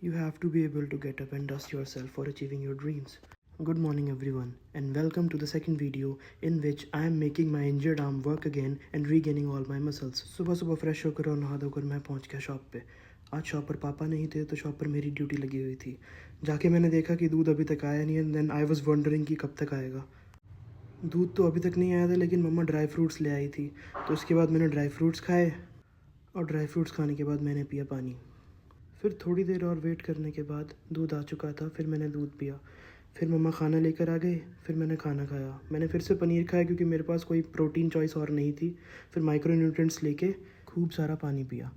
You have to be able to get up and dust yourself for achieving your dreams. Good morning everyone and welcome to the second video in which I am making my injured arm work again and regaining all my muscles. सुबह सुबह fresh होकर और नहा धोकर मैं पहुंच गया shop पे। आज शॉप पर पापा नहीं थे तो शॉप पर मेरी ड्यूटी लगी हुई थी। जाके मैंने देखा कि दूध अभी तक आया नहीं and then I was wondering कि कब तक आएगा। दूध तो अभी तक नहीं आया था लेकिन मम्मा ड्राई फ्रूट्स ले आई थी, तो उसके बाद मैंने ड्राई फ्रूट्स खाए और ड्राई फ्रूट्स खाने के बाद मैंने पिया पानी। फिर थोड़ी देर और वेट करने के बाद दूध आ चुका था, फिर मैंने दूध पिया। फिर मम्मा खाना लेकर आ गए, फिर मैंने खाना खाया। मैंने फिर से पनीर खाया क्योंकि मेरे पास कोई प्रोटीन चॉइस और नहीं थी। फिर माइक्रो न्यूट्रिएंट्स लेके खूब सारा पानी पिया।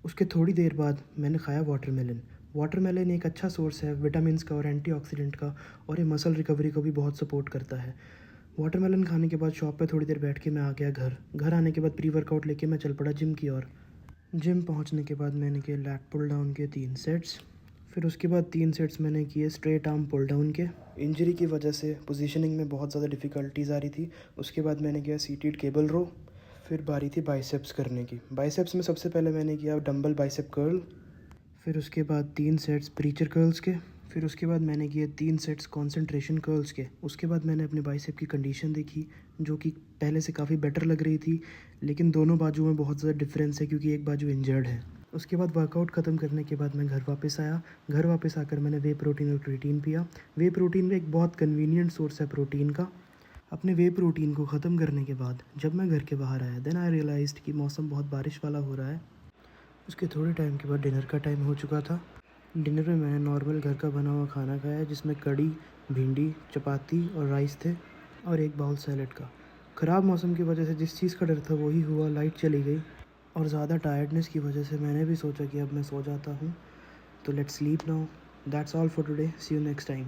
उसके थोड़ी देर बाद मैंने खाया वाटरमेलन। वाटरमेलन एक अच्छा सोर्स है विटामिन्स का और एंटीऑक्सीडेंट का, और ये मसल रिकवरी को भी बहुत सपोर्ट करता है। वाटरमेलन खाने के बाद शॉप पे थोड़ी देर बैठ के मैं आ गया घर आने के बाद प्री वर्कआउट लेके मैं चल पड़ा जिम की ओर। जिम पहुंचने के बाद मैंने किए लैट पुल डाउन के 3 सेट्स। फिर उसके बाद 3 सेट्स मैंने किए स्ट्रेट आर्म पुल डाउन के। इंजरी की वजह से पोजीशनिंग में बहुत ज़्यादा डिफ़िकल्टीज़ आ रही थी। उसके बाद मैंने किया सीटेड केबल रो। फिर बारी थी बाइसेप्स करने की। बाइसेप्स में सबसे पहले मैंने किया डंबल बाइसेप कर्ल। फिर उसके बाद 3 सेट्स प्रीचर कर्ल्स के। फिर उसके बाद मैंने किए 3 सेट्स कंसंट्रेशन कर्ल्स के। उसके बाद मैंने अपने बाइसेप की कंडीशन देखी जो कि पहले से काफ़ी बेटर लग रही थी, लेकिन दोनों बाजू में बहुत ज़्यादा डिफरेंस है क्योंकि एक बाजू इंजर्ड है। उसके बाद वर्कआउट ख़त्म करने के बाद मैं घर वापस आया। घर वापस आकर मैंने वे प्रोटीन और क्रिएटिन पिया। वे प्रोटीन एक बहुत कन्वीनियंट सोर्स है प्रोटीन का। अपने वे प्रोटीन को ख़त्म करने के बाद जब मैं घर के बाहर आया देन आई रियलाइज्ड कि मौसम बहुत बारिश वाला हो रहा है। उसके थोड़े टाइम के बाद डिनर का टाइम हो चुका था। डिनर में मैंने नॉर्मल घर का बना हुआ खाना खाया जिसमें कड़ी, भिंडी, चपाती और राइस थे और एक बाउल सैलेड का। ख़राब मौसम की वजह से जिस चीज़ का डर था वही हुआ, लाइट चली गई और ज़्यादा टायर्डनेस की वजह से मैंने भी सोचा कि अब मैं सो जाता हूँ। तो let's sleep now. That's all for today. See you next time.